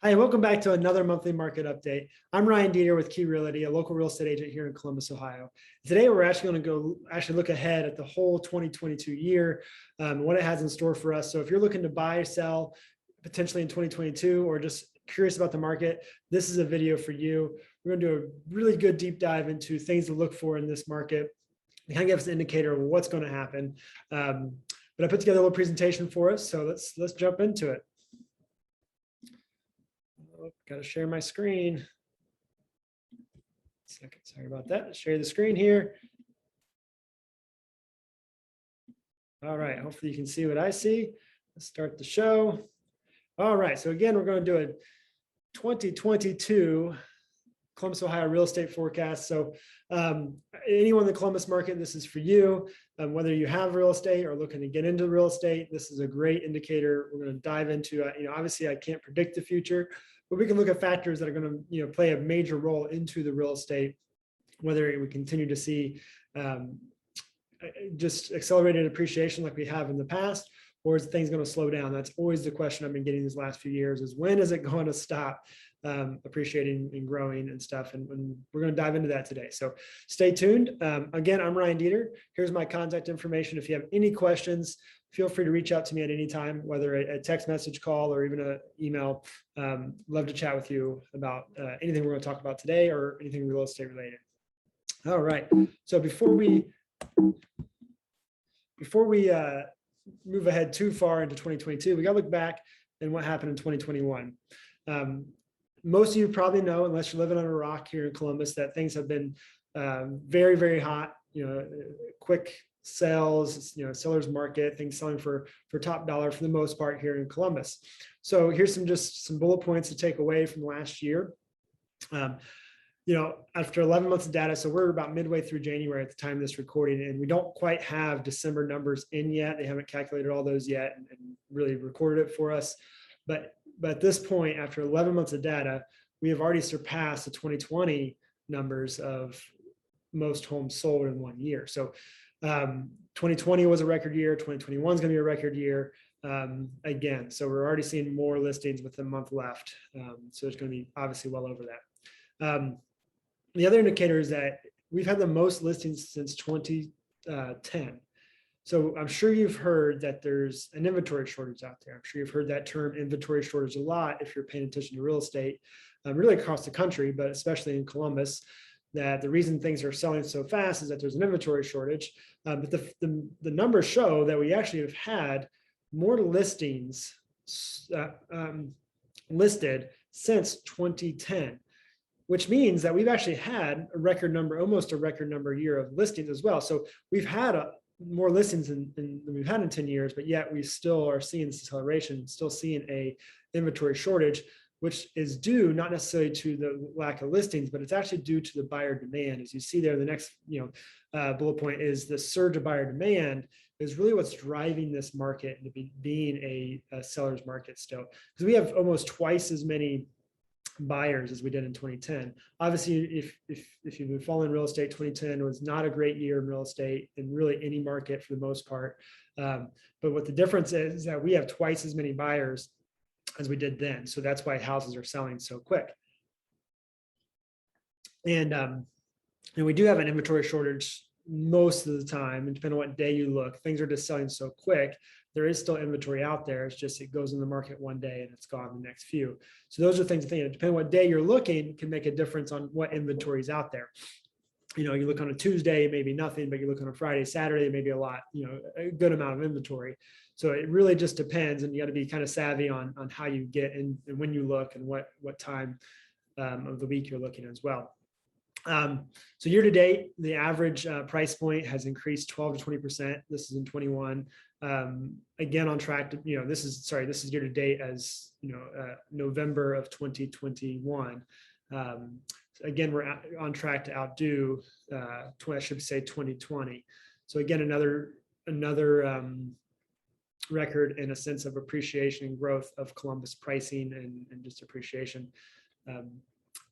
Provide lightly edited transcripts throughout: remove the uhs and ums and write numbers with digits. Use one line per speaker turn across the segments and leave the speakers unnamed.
Hi, welcome back to another monthly market update. I'm Ryan Deeter with Key Realty, a local real estate agent here in Columbus, Ohio. Today, we're actually going to look ahead at the whole 2022 year, what it has in store for us. So if you're looking to buy or sell potentially in 2022, or just curious about the market, this is a video for you. We're going to do a really good deep dive into things to look for in this market. It kind of gives us an indicator of what's going to happen. But I put together a little presentation for us, so let's jump into it. Got to share my screen. Second, sorry about that. Share the screen here. All right, hopefully you can see what I see. Let's start the show. All right, so again, we're going to do a 2022 Columbus, Ohio real estate forecast. So anyone in the Columbus market, this is for you. Whether you have real estate or looking to get into real estate, this is a great indicator. We're going to dive into, obviously I can't predict the future, but we can look at factors that are going to, play a major role into the real estate, whether we continue to see just accelerated appreciation like we have in the past, or is things going to slow down? That's always the question I've been getting these last few years, is when is it going to stop appreciating and growing and stuff? And we're going to dive into that today. So stay tuned. Again, I'm Ryan Deeter. Here's my contact information. If you have any questions, feel free to reach out to me at any time, whether a text message, call, or even an email. Love to chat with you about anything we're going to talk about today or anything real estate related. All right. So before we move ahead too far into 2022, we got to look back and what happened in 2021. Most of you probably know, unless you're living on a rock here in Columbus, that things have been very, very hot. Quick sales, seller's market, things selling for top dollar for the most part here in Columbus. So here's some bullet points to take away from last year. After 11 months of data, so we're about midway through January at the time of this recording, and we don't quite have December numbers in yet. They haven't calculated all those yet and really recorded it for us. But at this point, after 11 months of data, we have already surpassed the 2020 numbers of most homes sold in 1 year. So 2020 was a record year. 2021 is going to be a record year again. So we're already seeing more listings with a month left. So it's going to be obviously well over that. The other indicator is that we've had the most listings since 2010. So I'm sure you've heard that there's an inventory shortage out there. I'm sure you've heard that term inventory shortage a lot if you're paying attention to real estate, really across the country, but especially in Columbus, that the reason things are selling so fast is that there's an inventory shortage. But the numbers show that we actually have had more listings listed since 2010. Which means that we've actually had a record number, almost a record number year of listings as well. So we've had more listings than we've had in 10 years, but yet we still are seeing this acceleration, still seeing a inventory shortage, which is due not necessarily to the lack of listings, but it's actually due to the buyer demand. As you see there, the next bullet point is the surge of buyer demand is really what's driving this market into being a seller's market still. Because we have almost twice as many buyers as we did in 2010. Obviously, if you've been following real estate, 2010 was not a great year in real estate in really any market for the most part. But what the difference is that we have twice as many buyers as we did then. So that's why houses are selling so quick. And we do have an inventory shortage most of the time, and depending on what day you look, things are just selling so quick. There is still inventory out there. It's just it goes in the market one day and it's gone the next few. So those are things to think of. Depending on what day you're looking can make a difference on what inventory is out there. You look on a Tuesday, maybe nothing, but you look on a Friday, Saturday, maybe a lot, a good amount of inventory. So it really just depends, and you got to be kind of savvy on how you get and when you look and what time of the week you're looking as well. So year to date, the average price point has increased 12 to 20%. This is in 21. Again, on track to, this is year to date as, November of 2021. Again, we're on track to outdo, I should say 2020. So again, another record in a sense of appreciation and growth of Columbus pricing and just appreciation.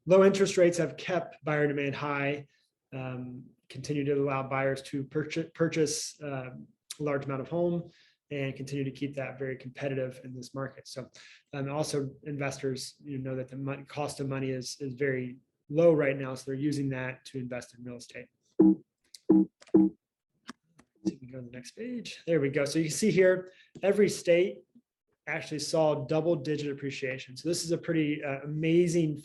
Low interest rates have kept buyer demand high, continue to allow buyers to purchase a large amount of home. and continue to keep that very competitive in this market. So also investors, know that the cost of money is very low right now. So they're using that to invest in real estate. So we can go to the next page. There we go. So you can see here, every state actually saw double-digit appreciation. So this is a pretty amazing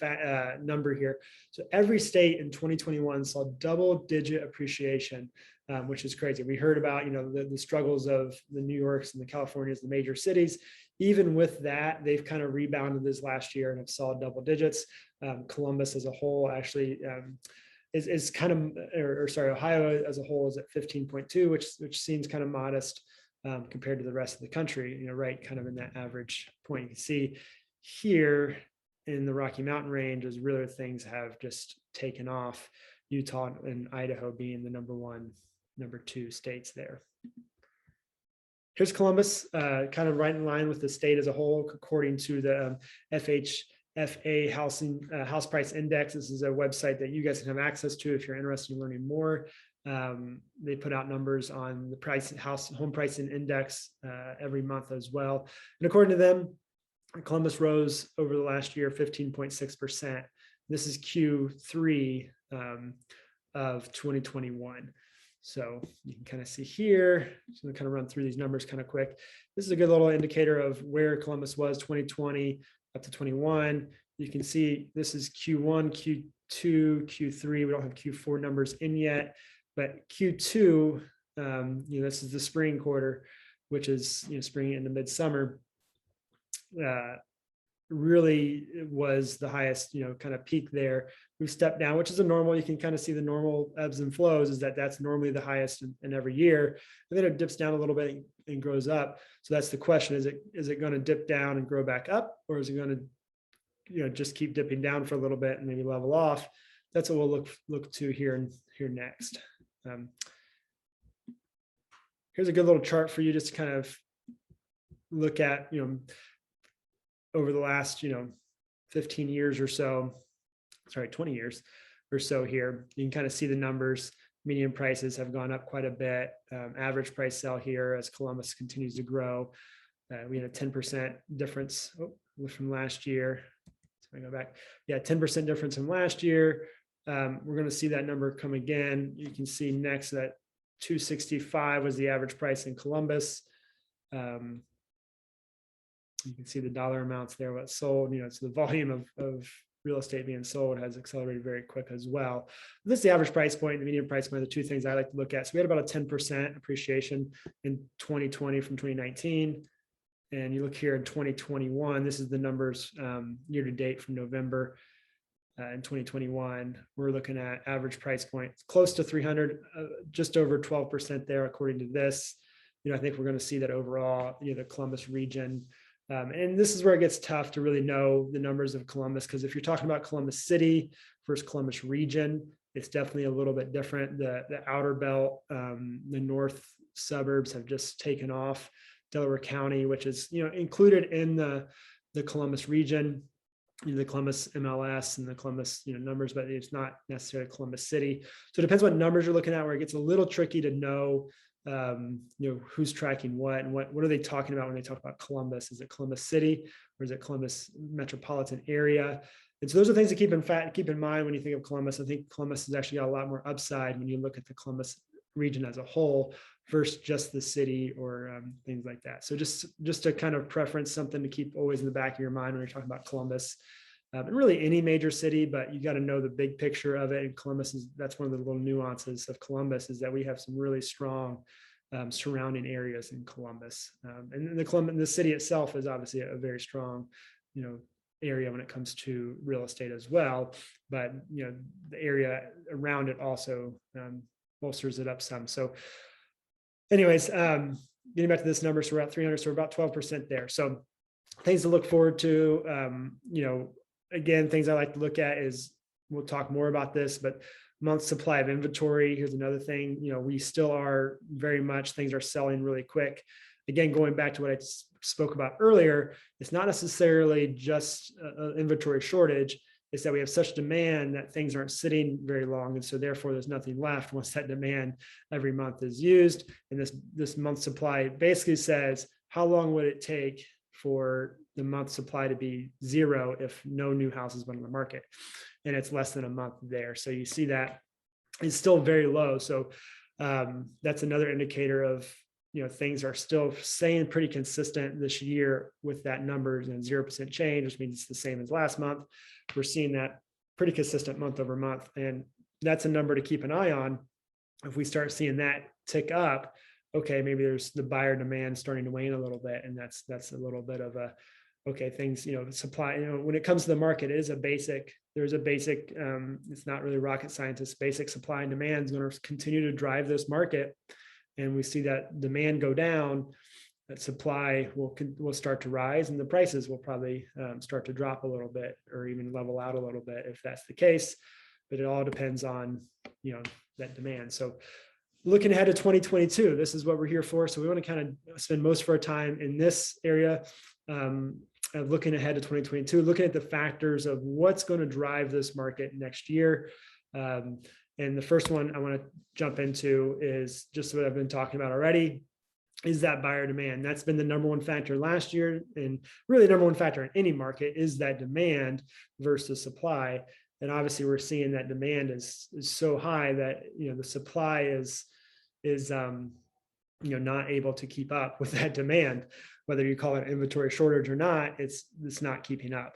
number here. So every state in 2021 saw double-digit appreciation, which is crazy. We heard about the struggles of the New Yorks and the Californias, the major cities. Even with that, they've kind of rebounded this last year and have saw double digits. Columbus as a whole actually is kind of, Ohio as a whole is at 15.2, which seems kind of modest compared to the rest of the country, right kind of in that average point. You can see here in the Rocky Mountain range is really things have just taken off, Utah and Idaho being the number 1, number 2 states there. Here's Columbus, kind of right in line with the state as a whole, according to the FHFA house price index. This is a website that you guys can have access to if you're interested in learning more. They put out numbers on the home pricing index every month as well. And according to them, Columbus rose over the last year 15.6%. This is Q3 of 2021. So you can kind of see here, so I'm going to kind of run through these numbers kind of quick. This is a good little indicator of where Columbus was 2020 up to 21. You can see this is Q1, Q2, Q3. We don't have Q4 numbers in yet, but Q2, this is the spring quarter, which is spring into midsummer. Really was the highest, kind of peak there. We've stepped down, which is a normal, you can kind of see the normal ebbs and flows, is that's normally the highest in every year. And then it dips down a little bit and grows up. So that's the question. Is it going to dip down and grow back up? Or is it going to, just keep dipping down for a little bit and maybe level off? That's what we'll look to here next. Here's a good little chart for you just to kind of look at, over the last, 15 years or so, 20 years or so here, you can kind of see the numbers. Median prices have gone up quite a bit. Average price sale here as Columbus continues to grow. We had a 10% difference from last year. So I go back. Yeah, 10% difference from last year. We're going to see that number come again. You can see next that 265 was the average price in Columbus. You can see the dollar amounts there, what's sold, so the volume of real estate being sold has accelerated very quick as well. This is the average price point, the median price point, the two things I like to look at. So we had about a 10% appreciation in 2020 from 2019. And you look here in 2021, this is the numbers year to date from November in 2021. We're looking at average price point close to 300, just over 12% there, according to this. I think we're going to see that overall, the Columbus region. And this is where it gets tough to really know the numbers of Columbus, because if you're talking about Columbus City versus Columbus region, it's definitely a little bit different. The outer belt, the north suburbs have just taken off. Delaware County, which is included in the Columbus region, the Columbus MLS and the Columbus numbers, but it's not necessarily Columbus City. So it depends what numbers you're looking at, where it gets a little tricky to know who's tracking what and what are they talking about when they talk about Columbus. Is it Columbus City or is it Columbus metropolitan area? And so those are things to keep in mind when you think of Columbus. I think Columbus has actually got a lot more upside when you look at the Columbus region as a whole versus just the city or things like that. So just to kind of preference, something to keep always in the back of your mind when you're talking about Columbus. And really any major city, but you got to know the big picture of it. And Columbus that's one of the little nuances of Columbus, is that we have some really strong surrounding areas in Columbus. And the city itself is obviously a very strong, area when it comes to real estate as well. But, the area around it also bolsters it up some. So anyways, getting back to this number, so we're at 300, so we're about 12% there. So things to look forward to, again, things I like to look at is, we'll talk more about this, but month supply of inventory. Here's another thing, we still are very much, things are selling really quick. Again, going back to what I spoke about earlier, it's not necessarily just an inventory shortage. is that we have such demand that things aren't sitting very long. And so therefore there's nothing left once that demand every month is used. And this month supply basically says, how long would it take for the month supply to be zero if no new houses went on the market? And it's less than a month there. So you see that it's still very low. So that's another indicator of, things are still staying pretty consistent this year with that numbers and 0% change, which means it's the same as last month. We're seeing that pretty consistent month over month. And that's a number to keep an eye on. If we start seeing that tick up, okay, maybe there's the buyer demand starting to wane a little bit. And that's a little bit of a, okay, things, supply, when it comes to the market, there's a basic, it's not really rocket science, it's basic supply and demand is going to continue to drive this market. And we see that demand go down, that supply will start to rise, and the prices will probably start to drop a little bit or even level out a little bit if that's the case. But it all depends on, that demand. So looking ahead to 2022, this is what we're here for. So we want to kind of spend most of our time in this area of looking ahead to 2022, looking at the factors of what's going to drive this market next year. And the first one I want to jump into is just what I've been talking about already, is that buyer demand. That's been the number one factor last year, and really the number one factor in any market is that demand versus supply. And obviously we're seeing that demand is so high that, the supply is not able to keep up with that demand. Whether you call it inventory shortage or not, it's not keeping up.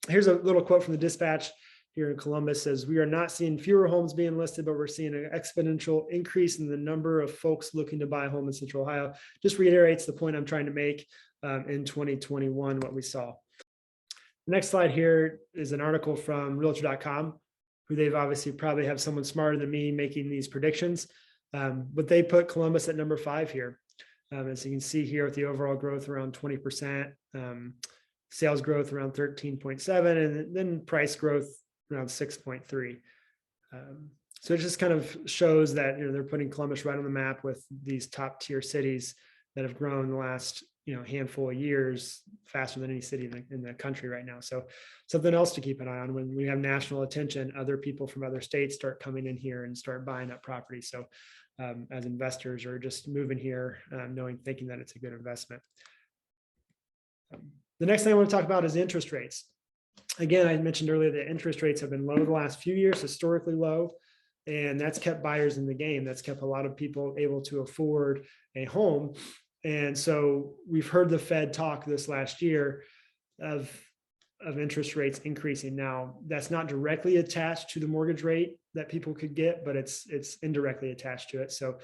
Here's a little quote from the Dispatch here in Columbus. Says, we are not seeing fewer homes being listed, but we're seeing an exponential increase in the number of folks looking to buy a home in Central Ohio. Just reiterates the point I'm trying to make in 2021, what we saw. The next slide here is an article from realtor.com, who they've obviously probably have someone smarter than me making these predictions. But they put Columbus at number 5 here. As you can see here, with the overall growth around 20%, sales growth around 13.7, and then price growth around 6.3. So it just kind of shows that they're putting Columbus right on the map with these top tier cities that have grown the last handful of years faster than any city in the country right now. So something else to keep an eye on when we have national attention, other people from other states start coming in here and start buying up property. So as investors or just moving here, thinking that it's a good investment. The next thing I want to talk about is interest rates. Again, I mentioned earlier that interest rates have been low the last few years, historically low, and that's kept buyers in the game. That's kept a lot of people able to afford a home. And so we've heard the Fed talk this last year of interest rates increasing. Now, that's not directly attached to the mortgage rate that people could get, but it's indirectly attached to it. So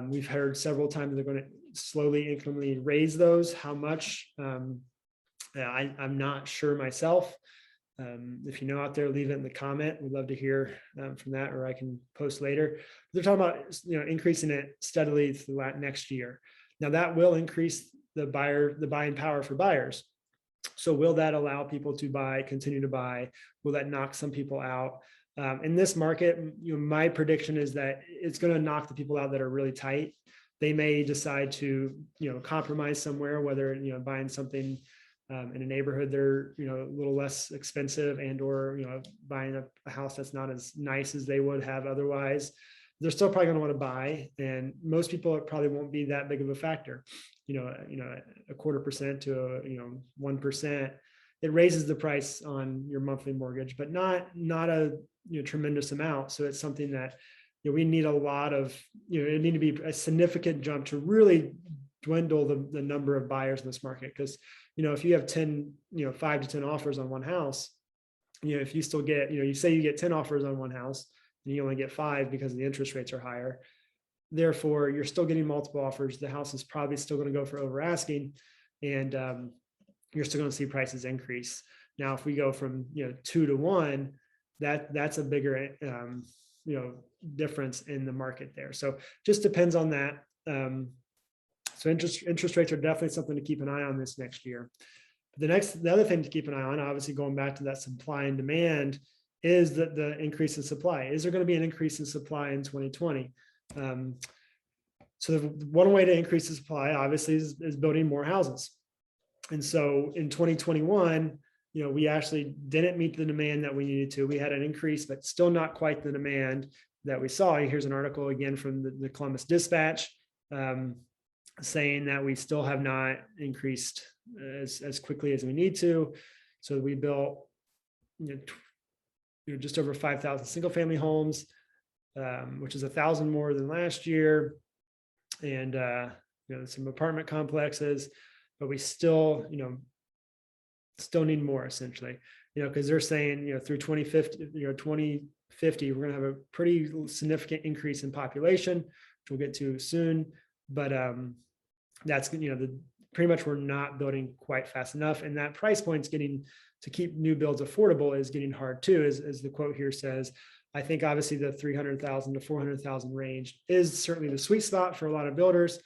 we've heard several times they're going to slowly, incrementally raise those. How much? I'm not sure myself. If you know out there, leave it in the comment. We'd love to hear from that, or I can post later. They're talking about increasing it steadily throughout next year. Now that will increase the buying power for buyers. So will that allow people to continue to buy? Will that knock some people out? In this market, my prediction is that it's going to knock the people out that are really tight. They may decide to, compromise somewhere, whether, buying something in a neighborhood they're, a little less expensive, and or, buying a house that's not as nice as they would have otherwise. They're still probably going to want to buy, and most people, it probably won't be that big of a factor. A 0.25% to 1%. It raises the price on your monthly mortgage, but not a tremendous amount. So it's something that we need a lot of. It need to be a significant jump to really dwindle the number of buyers in this market. Because if you have 5 to 10 offers on one house, if you still get, you say you get 10 offers on one house, and you only get 5 because the interest rates are higher. Therefore, you're still getting multiple offers. The house is probably still going to go for over asking, and you're still going to see prices increase. Now, if we go from 2 to 1, that's a bigger difference in the market there. So just depends on that. So interest rates are definitely something to keep an eye on this next year. The other thing to keep an eye on, obviously going back to that supply and demand, is the increase in supply. Is there going to be an increase in supply in 2020? So the one way to increase the supply, obviously, is building more houses. And so in 2021, we actually didn't meet the demand that we needed to. We had an increase, but still not quite the demand that we saw. Here's an article again from the Columbus Dispatch, saying that we still have not increased as quickly as we need to. So we built just over 5,000 single family homes, which is 1,000 more than last year, and some apartment complexes, but we still need more, essentially, because they're saying through 2050, 2050 we're going to have a pretty significant increase in population, which we'll get to soon. But that's pretty much we're not building quite fast enough, and that price point's to keep new builds affordable is getting hard too, as the quote here says. I think obviously the 300,000 to 400,000 range is certainly the sweet spot for a lot of builders,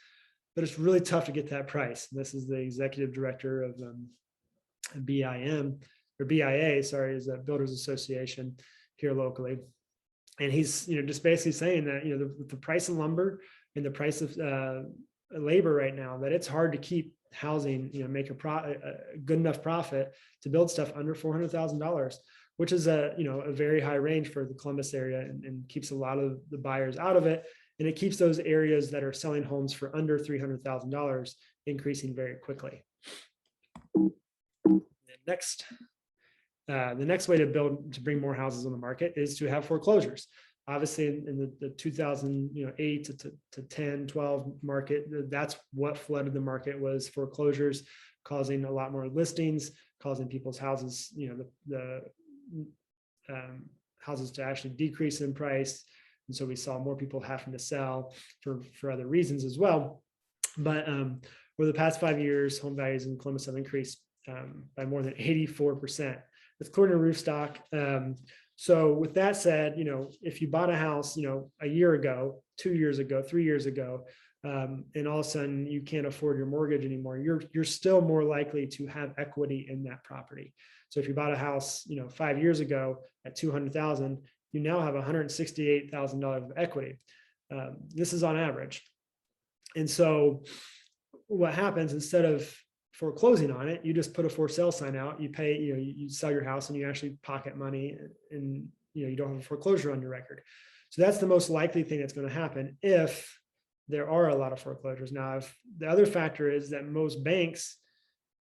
but it's really tough to get that price. This is the executive director of BIA, sorry, is a builders association here locally. And he's, just basically saying that, the price of lumber and the price of labor right now, that it's hard to keep housing, make a good enough profit to build stuff under $400,000, which is a very high range for the Columbus area, and keeps a lot of the buyers out of it. And it keeps those areas that are selling homes for under $300,000 increasing very quickly. The next way to bring more houses on the market is to have foreclosures. Obviously, in the 2008 to 10, 12 market, that's what flooded the market, was foreclosures, causing a lot more listings, causing people's houses, the houses to actually decrease in price. And so we saw more people having to sell for other reasons as well. But over the past 5 years, home values in Columbus have increased by more than 84%. That's according to Roofstock. So with that said, if you bought a house, a year ago, 2 years ago, 3 years ago, and all of a sudden you can't afford your mortgage anymore, you're still more likely to have equity in that property. So if you bought a house, 5 years ago at $200,000, you now have $168,000 of equity. This is on average. And so what happens, instead of foreclosing on it, you just put a for sale sign out, you pay, you sell your house and you actually pocket money, and you don't have a foreclosure on your record. So that's the most likely thing that's going to happen if there are a lot of foreclosures. Now, if the other factor is that most banks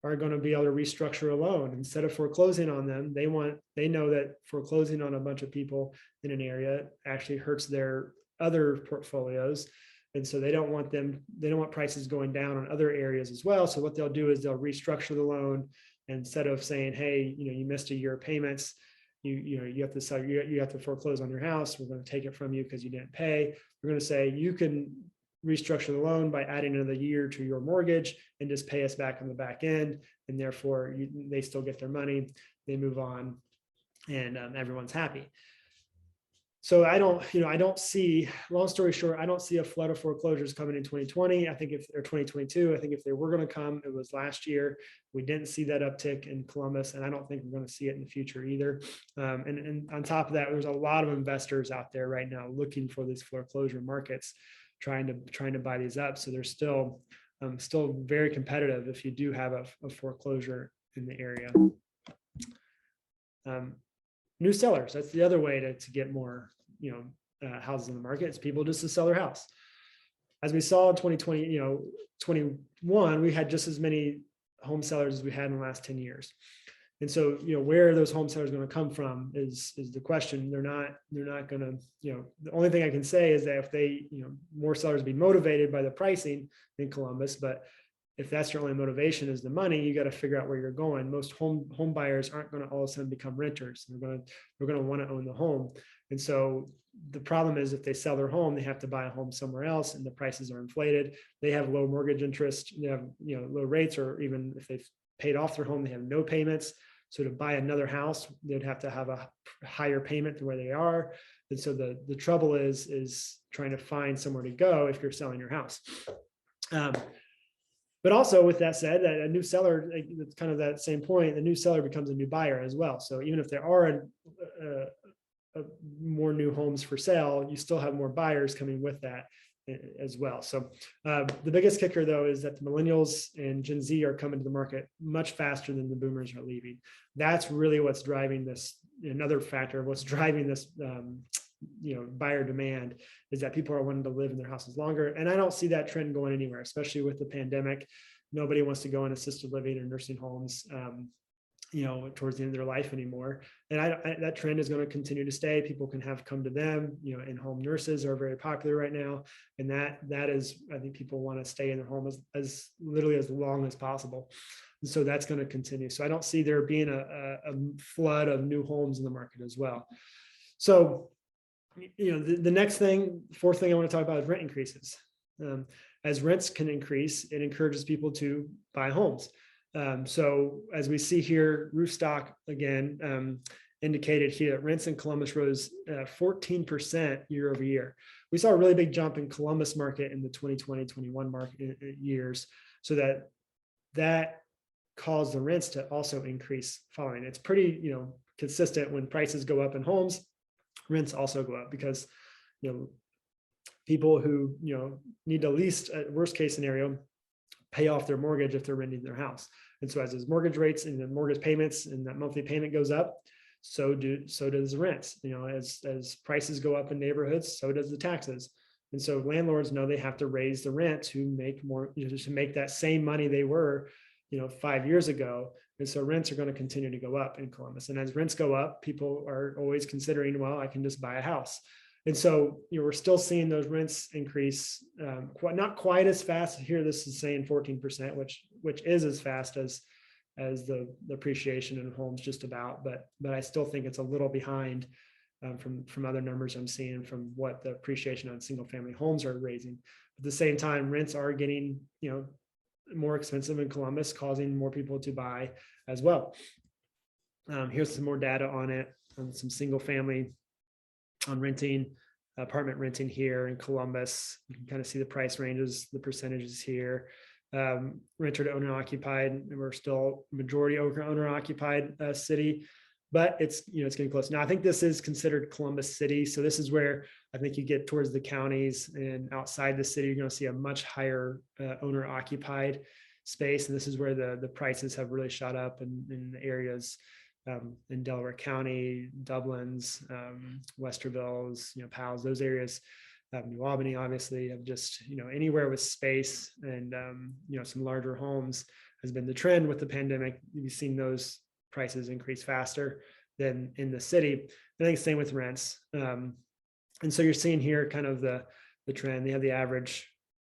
are going to be able to restructure a loan instead of foreclosing on them, they know that foreclosing on a bunch of people in an area actually hurts their other portfolios. And so they don't want prices going down on other areas as well. So what they'll do is they'll restructure the loan. And instead of saying, hey, you missed a year of payments, you have to sell, you have to foreclose on your house, we're going to take it from you because you didn't pay. We're going to say you can restructure the loan by adding another year to your mortgage and just pay us back on the back end. And therefore they still get their money, they move on, and everyone's happy. So I don't see, long story short, I don't see a flood of foreclosures coming in 2020. I think or 2022, I think if they were going to come, it was last year. We didn't see that uptick in Columbus, and I don't think we're going to see it in the future either. And on top of that, there's a lot of investors out there right now looking for these foreclosure markets, trying to buy these up. So they're still very competitive if you do have a foreclosure in the area. New sellers, that's the other way to get more houses in the market, is people just to sell their house. As we saw in 2020, 21, we had just as many home sellers as we had in the last 10 years. And so, where are those home sellers going to come from is the question. They're not going to, the only thing I can say is that if they, more sellers be motivated by the pricing in Columbus, but if that's your only motivation is the money, you got to figure out where you're going. Most home buyers aren't going to all of a sudden become renters. They're going to want to own the home. And so the problem is, if they sell their home, they have to buy a home somewhere else, and the prices are inflated. They have low mortgage interest, they have low rates, or even if they've paid off their home, they have no payments. So to buy another house, they'd have to have a higher payment than where they are. And so the trouble is trying to find somewhere to go if you're selling your house. But also, with that said, that a new seller, it's kind of that same point, the new seller becomes a new buyer as well. So even if there are more new homes for sale, you still have more buyers coming with that. as well. So the biggest kicker, though, is that the millennials and Gen Z are coming to the market much faster than the boomers are leaving. That's really what's driving this. Another factor of what's driving this, buyer demand, is that people are wanting to live in their houses longer. And I don't see that trend going anywhere, especially with the pandemic. Nobody wants to go in assisted living or nursing homes, towards the end of their life anymore. And that trend is going to continue to stay. People can have come to them, in-home nurses are very popular right now. And that is, I think people want to stay in their home as literally as long as possible. And so that's going to continue. So I don't see there being a flood of new homes in the market as well. So, the next thing, fourth thing I want to talk about is rent increases. As rents can increase, it encourages people to buy homes. So as we see here, Roofstock again indicated here that rents in Columbus rose 14% year over year. We saw a really big jump in Columbus market in the 2020-21 market years, so that caused the rents to also increase following. It's pretty consistent. When prices go up in homes, rents also go up, because people who need to least, at worst case scenario, pay off their mortgage if they're renting their house. And so as those mortgage rates and the mortgage payments and that monthly payment goes up, so does the rents. As prices go up in neighborhoods, so does the taxes. And so landlords know they have to raise the rent to make more, to make that same money they were 5 years ago. And so rents are going to continue to go up in Columbus. And as rents go up, people are always considering, well, I can just buy a house. And so we're still seeing those rents increase, not quite as fast. Here, this is saying 14%, which is as fast as the appreciation in homes, just about. But I still think it's a little behind from other numbers I'm seeing from what the appreciation on single family homes are raising. At the same time, rents are getting more expensive in Columbus, causing more people to buy as well. Here's some more data on it, on some single family, on renting, apartment renting here in Columbus. You can kind of see the price ranges, the percentages here. Renter to owner occupied, and we're still majority owner occupied city, but it's getting close. Now I think this is considered Columbus City, so this is where I think you get towards the counties and outside the city, you're going to see a much higher owner occupied space, and this is where the prices have really shot up in the areas. In Delaware County, Dublin's, Westerville's, Powell's, those areas, New Albany, obviously, have just, anywhere with space and, some larger homes has been the trend with the pandemic. You've seen those prices increase faster than in the city. I think same with rents. And so you're seeing here kind of the trend. They have the average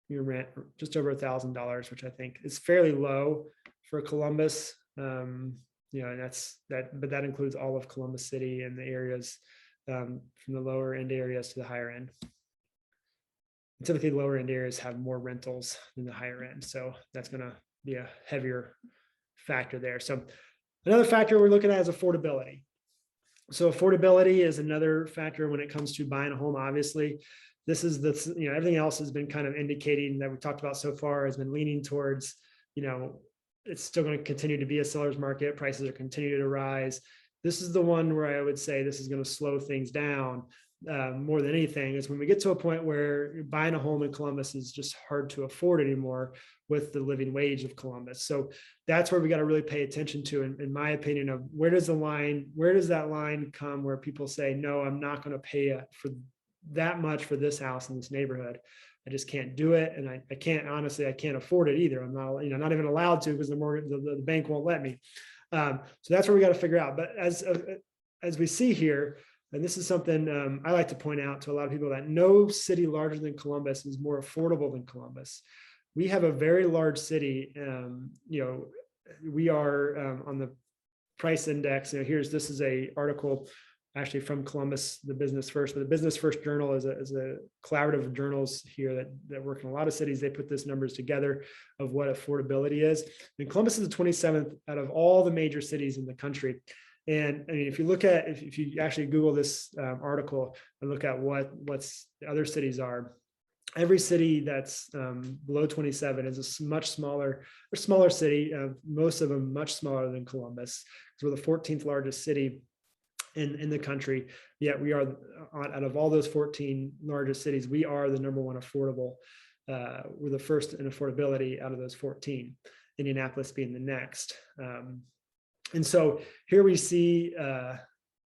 rent just over $1,000, which I think is fairly low for Columbus. And but that includes all of Columbus City and the areas from the lower end areas to the higher end. And typically, lower end areas have more rentals than the higher end, so that's going to be a heavier factor there. So another factor we're looking at is affordability. So affordability is another factor when it comes to buying a home. Obviously, this is everything else has been kind of indicating that we've talked about so far has been leaning towards it's still going to continue to be a seller's market. Prices are continuing to rise. This is the one where I would say this is going to slow things down more than anything, is when we get to a point where buying a home in Columbus is just hard to afford anymore with the living wage of Columbus. So that's where we got to really pay attention to, in my opinion, of where does that line come where people say, no, I'm not going to pay for that much for this house in this neighborhood. I just can't do it. And I can't, honestly, I can't afford it either. I'm not, not even allowed to, because the bank won't let me. So that's where we got to figure out. But as we see here, and this is something I like to point out to a lot of people, that no city larger than Columbus is more affordable than Columbus. We have a very large city. We are on the price index. This is a article actually from Columbus, the Business First, but the Business First Journal is a collaborative of journals here that work in a lot of cities. They put this numbers together of what affordability is. And Columbus is the 27th out of all the major cities in the country. And I mean, if you look at, if you actually Google this article and look at what's the other cities are, every city that's below 27 is a much smaller city. Most of them much smaller than Columbus, because we're the 14th largest city in the country. Yet we are, out of all those 14 largest cities, we are the number one affordable. We're the first in affordability out of those 14, Indianapolis being the next. And so here we see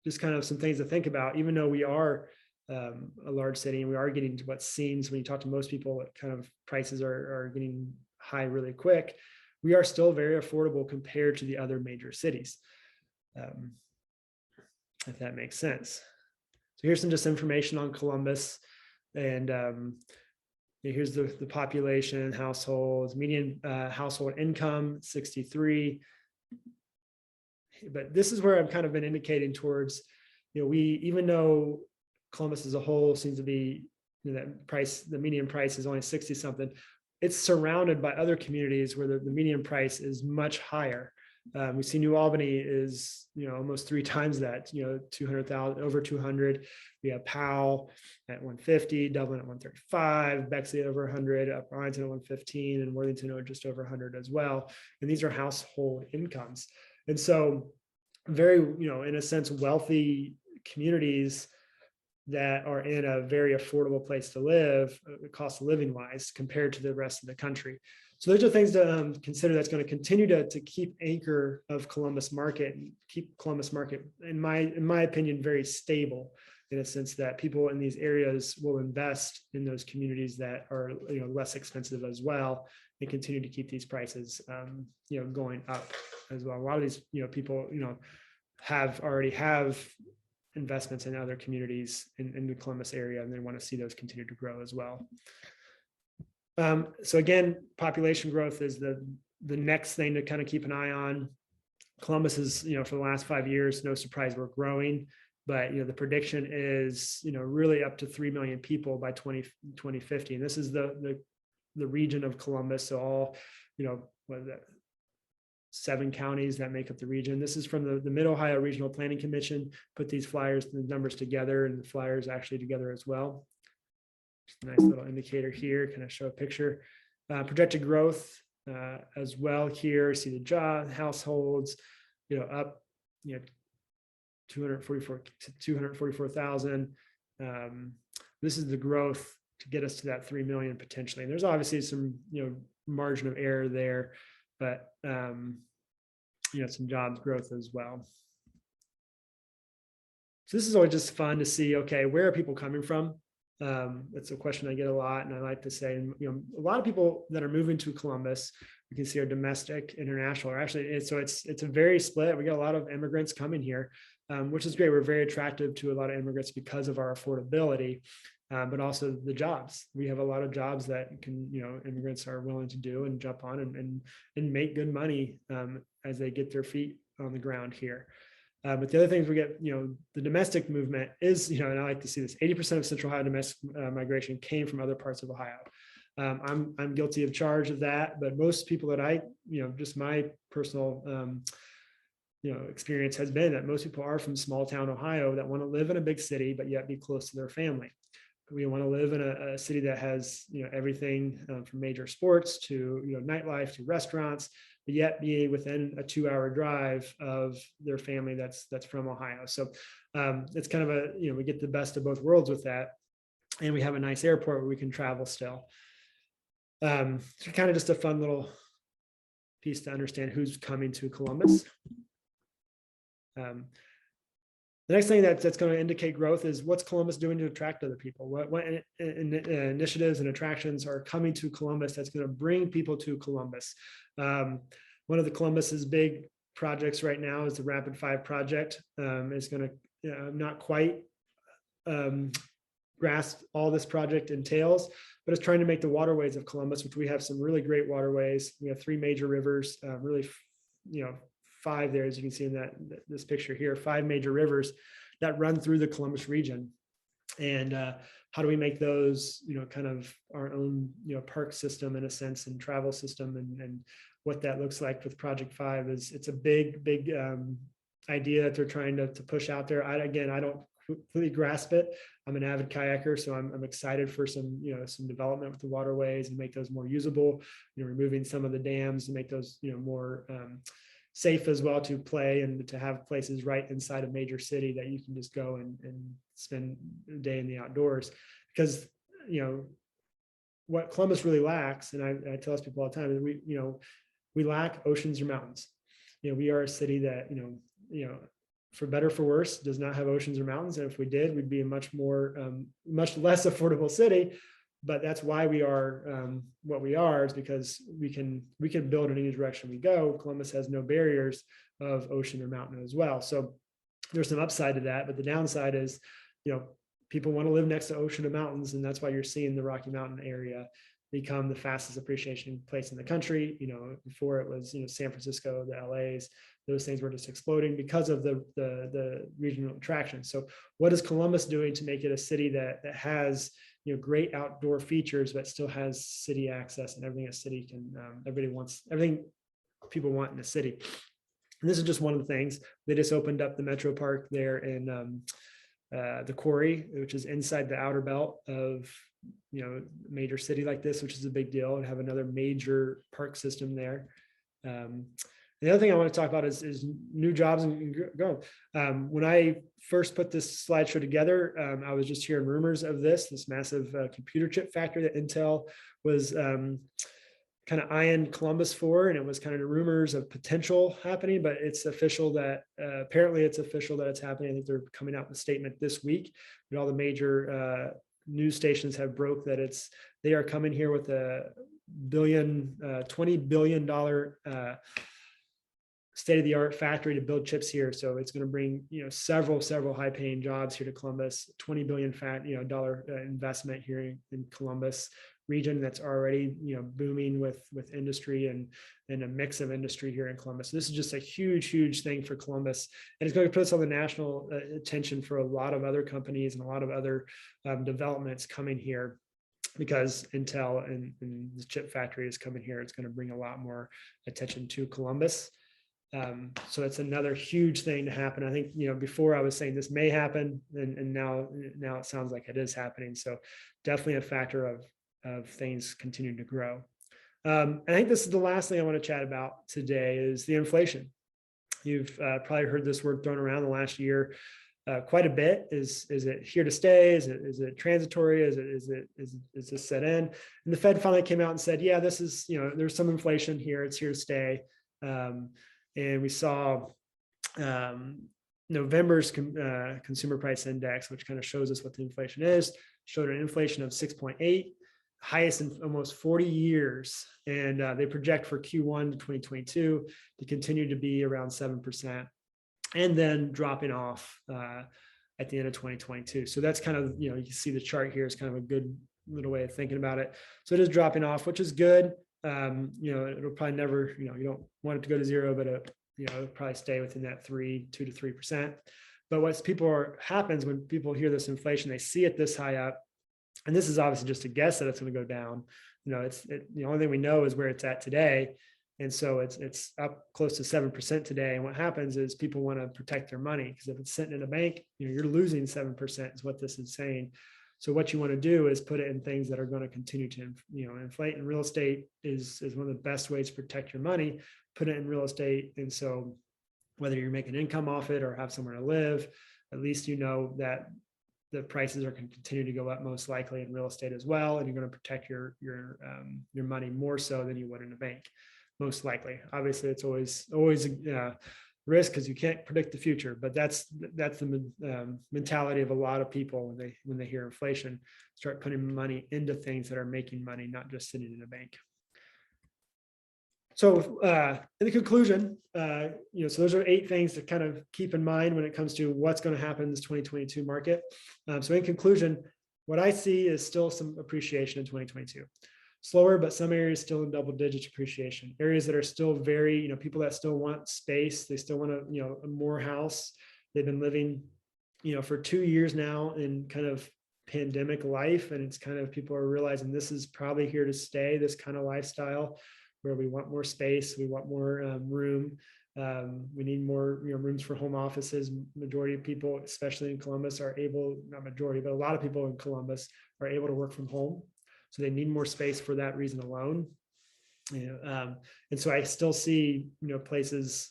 just kind of some things to think about, even though we are a large city and we are getting to what seems, when you talk to most people, kind of prices are getting high really quick. We are still very affordable compared to the other major cities, if that makes sense. So here's some just information on Columbus, and here's the population, households, median household income, 63. But this is where I've kind of been indicating towards, even though Columbus as a whole seems to be, that price, the median price is only 60 something, it's surrounded by other communities where the median price is much higher. We see New Albany is, almost 3 times that, 200,000, over 200. We have Powell at 150, Dublin at 135, Bexley over 100, Upper Arlington at 115, and Worthington at just over 100 as well. And these are household incomes. And so very, in a sense, wealthy communities that are in a very affordable place to live, cost of living wise, compared to the rest of the country. So those are things to consider that's going to continue to keep anchor of Columbus market and keep Columbus market, in my opinion, very stable, in a sense that people in these areas will invest in those communities that are less expensive as well, and continue to keep these prices going up as well. A lot of these people already have investments in other communities in the Columbus area, and they want to see those continue to grow as well. So again, population growth is the next thing to kind of keep an eye on. Columbus is, for the last 5 years, no surprise, we're growing, but the prediction is, really up to 3 million people by 2050. And this is the region of Columbus. So all, what is that? 7 counties that make up the region. This is from the Mid-Ohio Regional Planning Commission, put these flyers, the numbers together, and the flyers actually together as well. Just a nice little indicator here, kind of show a picture. Projected growth as well here. See the job households, up, 244,000. This is the growth to get us to that 3 million potentially. And there's obviously some, margin of error there, but some jobs growth as well. So this is always just fun to see, okay, where are people coming from? That's a question I get a lot, and I like to say, a lot of people that are moving to Columbus, we can see are domestic, international, or actually, it's a very split. We got a lot of immigrants coming here, which is great. We're very attractive to a lot of immigrants because of our affordability, but also the jobs. We have a lot of jobs that can, immigrants are willing to do and jump on and make good money as they get their feet on the ground here. But the other things we get, the domestic movement is, and I like to see this, 80% of Central Ohio domestic migration came from other parts of Ohio. I'm guilty of charge of that, but most people that I, just my personal, experience has been that most people are from small town Ohio that want to live in a big city, but yet be close to their family. We want to live in a city that has, everything from major sports to, nightlife to restaurants, but yet be within a 2-hour drive of their family that's from Ohio. So it's kind of we get the best of both worlds with that. And we have a nice airport where we can travel still. So kind of just a fun little piece to understand who's coming to Columbus. The next thing that's going to indicate growth is what's Columbus doing to attract other people? What initiatives and attractions are coming to Columbus that's going to bring people to Columbus? One of the Columbus's big projects right now is the Rapid 5 project. It's going to not quite grasp all this project entails, but it's trying to make the waterways of Columbus, which we have some really great waterways. We have 3 major rivers, really, 5 there, as you can see in this picture here, 5 major rivers that run through the Columbus region. And how do we make those, kind of our own, park system in a sense, and travel system, and what that looks like with Project 5 is, it's a big idea that they're trying to push out there. I don't completely grasp it. I'm an avid kayaker, so I'm excited for some development with the waterways and make those more usable, removing some of the dams and make those, more safe as well to play and to have places right inside a major city that you can just go and spend a day in the outdoors. Because, what Columbus really lacks, and I tell people all the time, is we lack oceans or mountains. We are a city that, for better or for worse, does not have oceans or mountains. And if we did, we'd be a much less affordable city. But that's why we are what we are, is because we can build in any direction we go. Columbus has no barriers of ocean or mountain as well. So there's some upside to that, but the downside is, people want to live next to ocean or mountains, and that's why you're seeing the Rocky Mountain area become the fastest appreciation place in the country. Before it was, San Francisco, the LAs, those things were just exploding because of the regional attraction. So what is Columbus doing to make it a city that has, great outdoor features, but still has city access and everything a city can, everything people want in a city. And this is just one of the things. They just opened up the Metro Park there in the Quarry, which is inside the outer belt of, major city like this, which is a big deal, and have another major park system there. The other thing I want to talk about is new jobs and growth. When I first put this slideshow together, I was just hearing rumors of this massive computer chip factory that Intel was kind of eyeing Columbus for, and it was kind of rumors of potential happening, but it's official that apparently it's official that it's happening. I think they're coming out with a statement this week, but all the major news stations have broke that they are coming here with a $20 billion state-of-the-art factory to build chips here. So it's going to bring, several high-paying jobs here to Columbus. $20 billion dollar investment here in Columbus region that's already, booming with industry and a mix of industry here in Columbus. So this is just a huge thing for Columbus, and it's going to put us on the national attention for a lot of other companies and a lot of other developments coming here. Because Intel and the chip factory is coming here, it's going to bring a lot more attention to Columbus. So it's another huge thing to happen. I think, before I was saying this may happen, and now it sounds like it is happening. So definitely a factor of things continuing to grow. I think this is the last thing I want to chat about today is the inflation. You've probably heard this word thrown around the last year quite a bit. Is it here to stay? Is it transitory? Is this set in? And the Fed finally came out and said, yeah, this is, there's some inflation here. It's here to stay. And we saw November's consumer price index, which kind of shows us what the inflation is, showed an inflation of 6.8, highest in almost 40 years. And they project for Q1 to 2022 to continue to be around 7%, and then dropping off at the end of 2022. So that's kind of, you can see the chart here is kind of a good little way of thinking about it. So it is dropping off, which is good. It'll probably never, you don't want it to go to zero, but it'll probably stay within that 2 to 3%. But what happens when people hear this inflation, they see it this high up, and this is obviously just a guess that it's going to go down. The only thing we know is where it's at today. And so it's up close to 7% today. And what happens is people want to protect their money, because if it's sitting in a bank, you're losing 7% is what this is saying. So what you want to do is put it in things that are going to continue to, inflate. And real estate is one of the best ways to protect your money. Put it in real estate. And so whether you're making income off it or have somewhere to live, at least you know that the prices are going to continue to go up, most likely in real estate as well. And you're going to protect your money more so than you would in a bank, most likely. Obviously, it's always a risk because you can't predict the future, but that's the mentality of a lot of people when they hear inflation, start putting money into things that are making money, not just sitting in a bank. So in the conclusion, so those are 8 things to kind of keep in mind when it comes to what's going to happen in this 2022 market. So in conclusion, what I see is still some appreciation in 2022. Slower, but some areas still in double digit appreciation. Areas that are still very, people that still want space, they still want a more house. They've been living, for 2 years now in kind of pandemic life. And it's kind of, people are realizing this is probably here to stay, this kind of lifestyle where we want more space, we want more room. We need more rooms for home offices. Majority of people, especially in Columbus, are able, not majority, but a lot of people in Columbus are able to work from home. So they need more space for that reason alone. And so I still see, places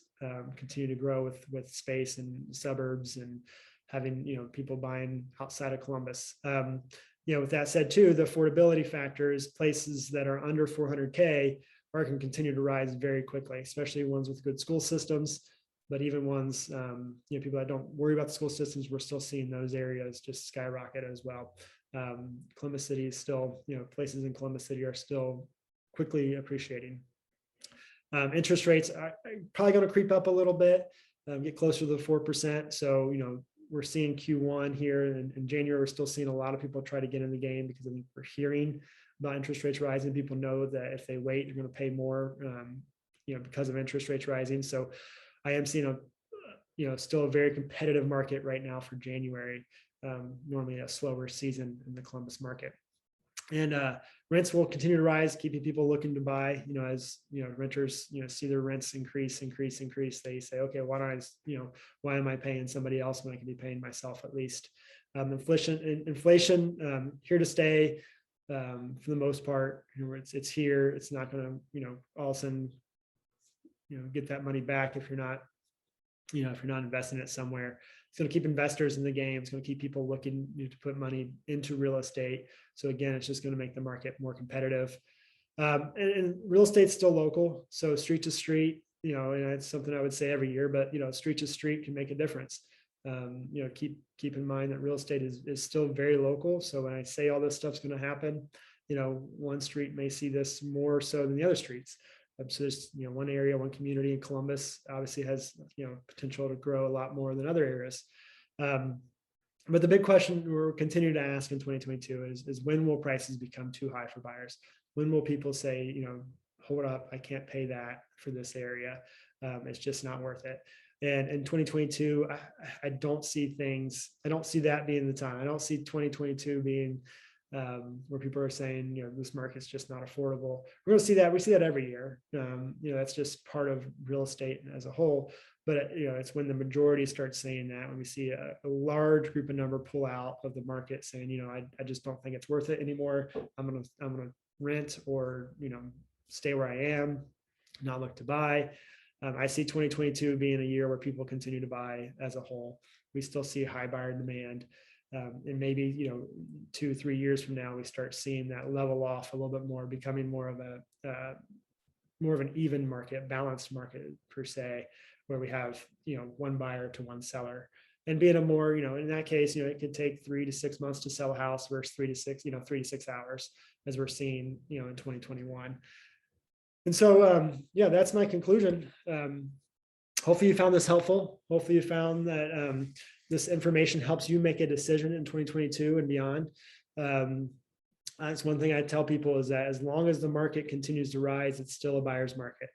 continue to grow with space and suburbs and having, people buying outside of Columbus. With that said too, the affordability factors, places that are under 400K can continue to rise very quickly, especially ones with good school systems. But even ones, people that don't worry about the school systems, we're still seeing those areas just skyrocket as well. Columbus City is still, places in Columbus City are still quickly appreciating. Interest rates are probably going to creep up a little bit, get closer to the 4%. So, we're seeing Q1 here in January. We're still seeing a lot of people try to get in the game because I think we're hearing about interest rates rising. People know that if they wait, you're going to pay more, because of interest rates rising. So I am seeing still a very competitive market right now for January, normally a slower season in the Columbus market. And rents will continue to rise, keeping people looking to buy, as, renters, see their rents increase. They say, okay, why am I paying somebody else when I can be paying myself at least? Inflation here to stay for the most part. It's here. It's not going to, all of a sudden, get that money back if you're not investing it somewhere. It's going to keep investors in the game. It's going to keep people looking to put money into real estate. So again, it's just going to make the market more competitive. And real estate's still local. So street to street, and it's something I would say every year, but street to street can make a difference. Keep in mind that real estate is still very local. So when I say all this stuff's going to happen, one street may see this more so than the other streets. So there's, one area, one community in Columbus obviously has, potential to grow a lot more than other areas. But the big question we're continuing to ask in 2022 is when will prices become too high for buyers? When will people say, hold up, I can't pay that for this area. It's just not worth it. And in 2022, I don't see that being the time. I don't see 2022 being where people are saying, this market's just not affordable. We're going to see that. We see that every year. That's just part of real estate as a whole. But it's when the majority starts saying that, when we see a large group of number pull out of the market saying, I just don't think it's worth it anymore. I'm gonna rent or stay where I am, not look to buy. I see 2022 being a year where people continue to buy as a whole. We still see high buyer demand. And maybe 2-3 years from now we start seeing that level off a little bit more, becoming more of an even market, balanced market per se, where we have one buyer to one seller, and being a more in that case it could take 3 to 6 months to sell a house versus 3 to 6 hours as we're seeing in 2021. And so that's my conclusion. Hopefully you found this helpful. Hopefully you found that this information helps you make a decision in 2022 and beyond. That's one thing I tell people, is that as long as the market continues to rise, it's still a buyer's market.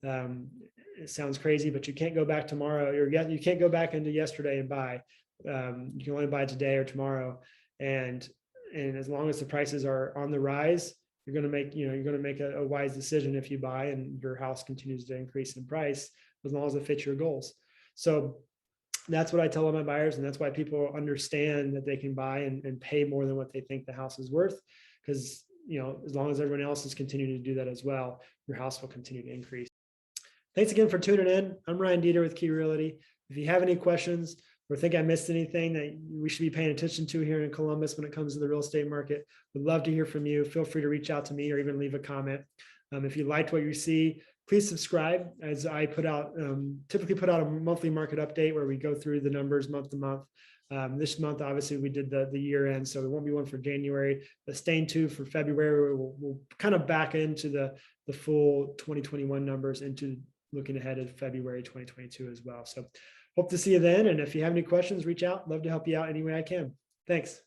It sounds crazy, but you can't go back tomorrow, or you can't go back into yesterday and buy. You can only buy today or tomorrow. And as long as the prices are on the rise, you're going to make a wise decision if you buy and your house continues to increase in price, as long as it fits your goals. So that's what I tell all my buyers. And that's why people understand that they can buy and pay more than what they think the house is worth. Because, as long as everyone else is continuing to do that as well, your house will continue to increase. Thanks again for tuning in. I'm Ryan Deeter with Key Realty. If you have any questions or think I missed anything that we should be paying attention to here in Columbus when it comes to the real estate market, we'd love to hear from you. Feel free to reach out to me or even leave a comment. If you liked what you see, please subscribe, as I typically put out a monthly market update where we go through the numbers month to month. This month, obviously, we did the year end, so there won't be one for January, but stay tuned for February. We'll kind of back into the full 2021 numbers, into looking ahead at February 2022 as well. So hope to see you then. And if you have any questions, reach out. Love to help you out any way I can. Thanks.